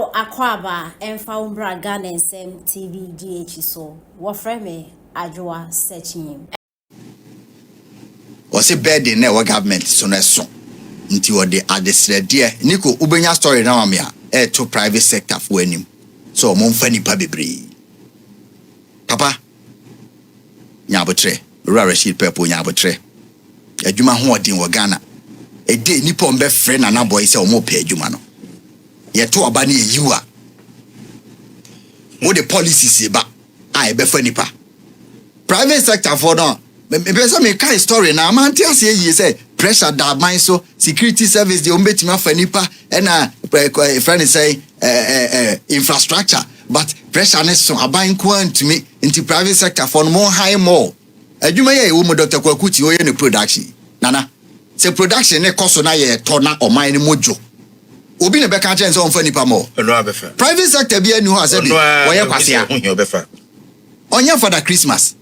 How akwaba emfa umbra Ghana nsem TV DH so wofre me adwoa searching o se bed na we government so na so nti o de adesrede niko ubenya story na wame a to private sector for anim so mo mfa nipa bebre papa nyabotre Rashid Pelpuo nyabotre adwuma ho odin wo Ghana e de nipa on be frɛ na boy se o mo pe adwuma no ye to aba na yiwa wo the policies ba a e be fa nipa private sector for no me person me kai story na amanti ase yi say pressure da man so security service de ombetima fa nipa e na friend say infrastructure but pressure ne so aban ko antumi into private sector for more high more adwuma ye wo mo Dr. Kwakuti o ye ne production nana se production ne koso na ye to na oman ne mojo obi ne be ka chen so on fa nipa mo private sector bi ani ho asabi wo ye kwasea onya for the Christmas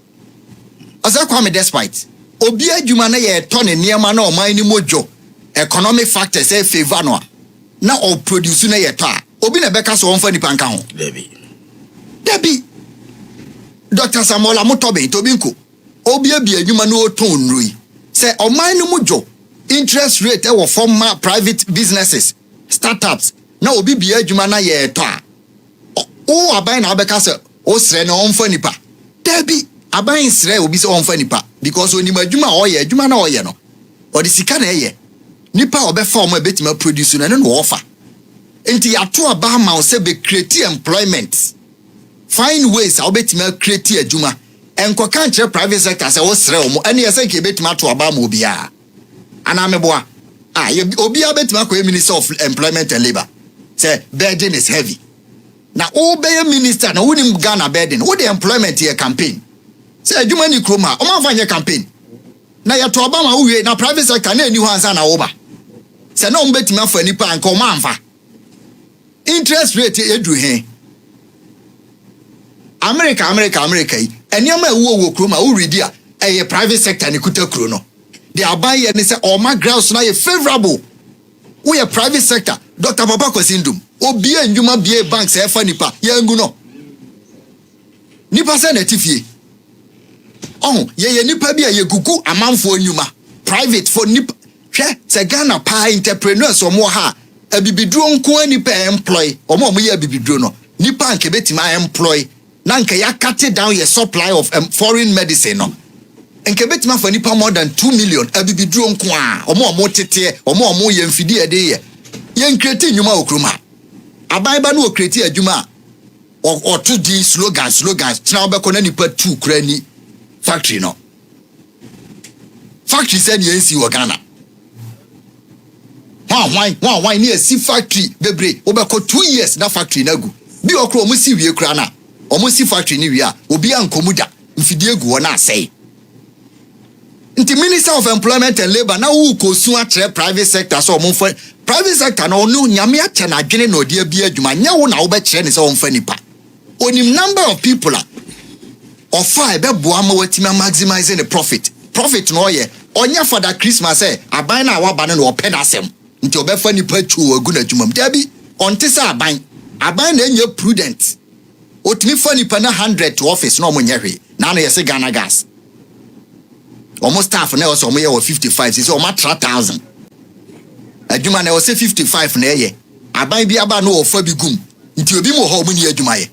asa kwa me despite obi adwuma na ye to ne niema na oman ne mojo economic factors e favor no na o produce na ye to a obi ne be ka so on fa nipa nka ho debi Dr. Samola Mutobe Tobinko obi abi adwuma na o ton nrui say oman ne mojo interest rate e wo former private businesses startups na obi bi adwuma na ye to a o aban na obeka say o sre na on fa nipa debi aban sre obi say on fa nipa because oni adwuma o ye adwuma na o ye no o de sika na ye nipa obefa o ma betima produce na no offer enti ya to aba ma o say be create employment find ways how betima create adwuma enko kan kire private sector say o sre o mo ene ye say ke betima to aba ma obi a ana meboa obi abetima ko minister of employment and labor say burden is heavy na obey minister na woni Ghana burden wo the employment here campaign say adwuma ni kroma o ma fanye campaign na ya to aba ma wo na private sector na eni ho ansa na wo ba say na ombetima fa nipa anka o ma anfa interest rate edu he America eniama ewo kroma wo redi a eye private sector ni kuta kro no they are buying and say all my grounds now favorable. We are private sector. Dr. Papa Kwasindum. Obi enjuma bie banks e fa nipa. Ye nguno. Nipa se na tifie. Ye nipa bia ye gugu amanfo enjuma. Private for nipa. Hwe se Ghana pa entrepreneurs omo ha. Abibiduro nko nipa employ. Omo ye abibiduro no. Nipa anke betima employ. Na nke ya cut down your supply of foreign medicine no. Enke betima fa nipa more than 2 million abibiduro nko a omo tete omo ye mfidi ede ye create nyuma okruma aban ba na o create adwuma o to di slogans na obekọ na nipa 2 kura ni factory no factory say ni ensi wo Ghana why ni esi factory bebre obekọ 2 years na factory na gu bi okro omo si wie kura na omo si factory ni wie a obi ankomuda mfidi egu wo na asai. The Minister of Employment and Labor now who kosu atre private sector so mo private sector no nyame ache na adwene no de bia adwuma nya wo na wo be kire ne se wo mfa nipa onim number of people of five be boa ma watima maximizing the profit no ye onya for that Christmas aban na wa ba no wo pedasem nti obefa nipa chu agu na adwuma mtabi onte se aban na enye prudent otimi fa nipa na 100 to office no mo nyehwe na no ye se Ghana gas almost staff na also omo ye 55 say o ma 3000 adwuma na o say 55 na ye aban bi aba no ofa bi gum nti obi mo ho omo ni adwuma ye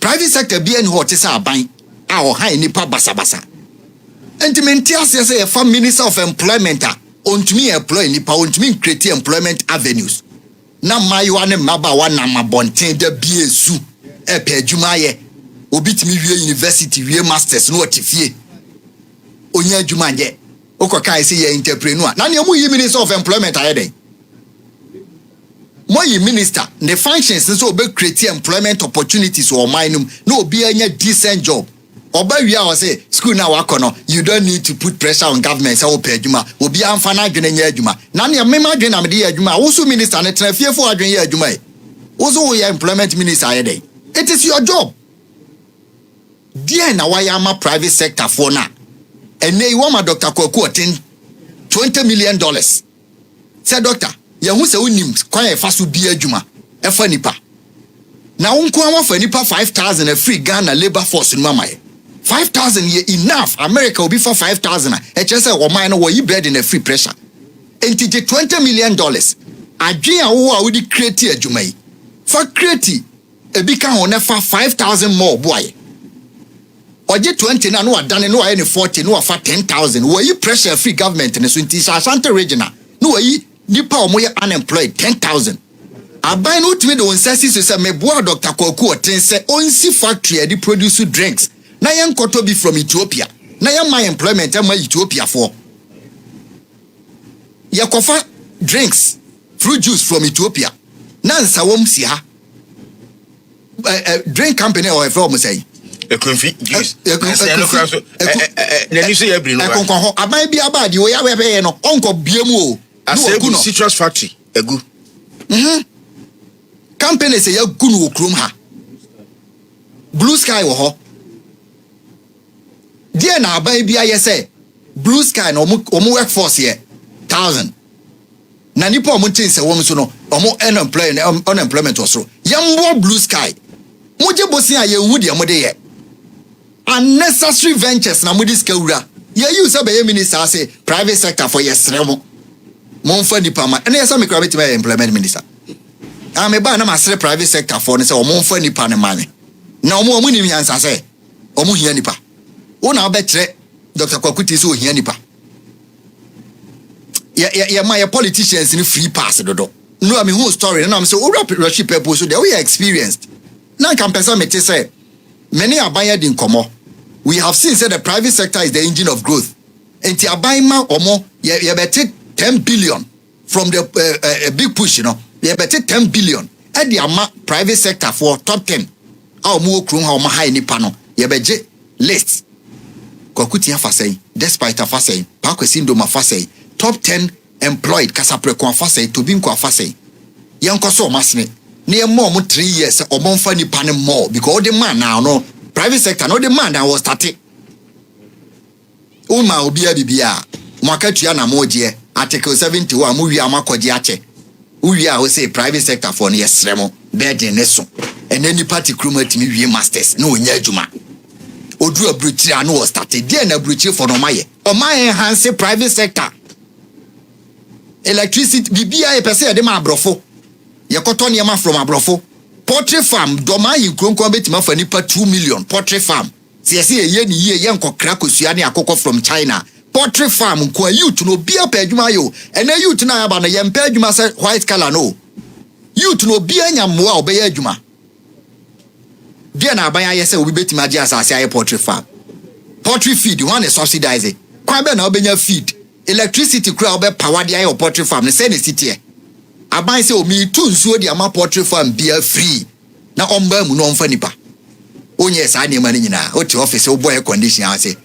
private sector bi en ho te say aban a o han nipa basabasa entimenti ase say fa minister of employment a ontumi employ nipa ontumi create employment avenues na mayo ne maba wa na mabonten da bi esu e pe adwuma ye obi timi wie university wie masters no otifie onya adwuma nje okoka say ye entrepreneur na ne mo yi minister of employment ayede mo yi minister the functions so be create employment opportunities or minimum no obi anya decent job oba wi a say school na wakono you don't need to put pressure on government say o pay adwuma obi amfa na adwene nya adwuma na ne mema adwene na me de adwuma wo so minister ne trafie fo adwene ya adwuma wo so wo ya employment minister ayede it is your job there na why am a private sector for na and they want my Dr. Kwakuti $20 million. Say doctor, ya hu se unim kwa e fa so bi adwuma e fa nipa na unko am for nipa 5,000 a free Ghana labor force in mama 5,000 ye enough America will be for 5,000 e chese o man no wo yi bread in a free pressure entije $20 million adwen a wo a wo di create adwuma yi fa create e bi ka ho na fa 5,000 more boy oje 20 na no adane no aye ne 40 no afa 10,000 wo yi pressure free government ne so nti Ashanti regional no wo yi nipa o mo ye unemployed 10,000 aban no timi de onsasi so say me boa Dr. Kwaku Oten say onsi factory e produce drinks na yen koto bi from Ethiopia na yen my employment am Ethiopia for ye kofa drinks fruit juice from Ethiopia na nsawom si ha drink company or from say Ekunfi juice na ni so ye bri no ho aban bi aba de o ya be no onko biemu o no citrus factory egu company say ya gunu okrum ha Blue Sky wo ho die na aban bi aye say Blue Sky no omo workforce here 1,000 na nipa omo tin say wom so no omo unemployment osoro yambo Blue Sky moje bosi aye hu de mo de ye unnecessary ventures na mudi skawura ye use be minister say private sector for yesremo monfa nipa ma ene yesa me krabeti be employment minister me ba na masre private sector for ne say monfa nipa ne mane na omo ni miansa say omo hia nipa wona obetre Dr. Kwaku ti so hia nipa ya my politicians in free pass dodo no I mean whole story na am say Rashid Pelpuo so they we experienced na kan person me te say many abaya din komo we have seen say the private sector is the engine of growth enti abayma omo ye better 10 billion from the big push, you know. Ye better 10 billion at the ama private sector for top 10 our mo krum ha omo high nipa no ye beje list Kwakuti afa say despite afa say pa kwesi ndo mafa say top 10 employed kasapreko afa say to bi nko afa say ye nkoso o masne na ye mo 3 years omo mfa nipa ne more because the man now no private sector no the man that was started o ma obi abibia mo akatua na mo je article 71 mo wi amakoje ache uwi a o say private sector for no yesremo bed ne so ene ni party kromati mi wi masters no onya adwuma odu abruchi anu was started there na abruchi for no maye o maye enhance private sector electricity bibia e pese de ma abrofo ye koto ne ma from abrofo poultry farm doma yi kronkron betima fa nipa 2 million poultry farm se ye ni ye nkokra kosua ne akokọ from China poultry farm ko youth no bia pa adwuma yo ene youth na aba no ye mpa adwuma se white color no youth no bia nyamoa obeya adwuma dia na aban aye se obi betima agi asase aye poultry farm poultry feed one is subsidized kwa be na obenya feed electricity kura obe power dia aye poultry farm ne se ne city aban se o mi tu nsuo di ama poultry farm bia free na omba mu no omfa nipa onye sa ne ma ne nyina o ti office o boy condition ase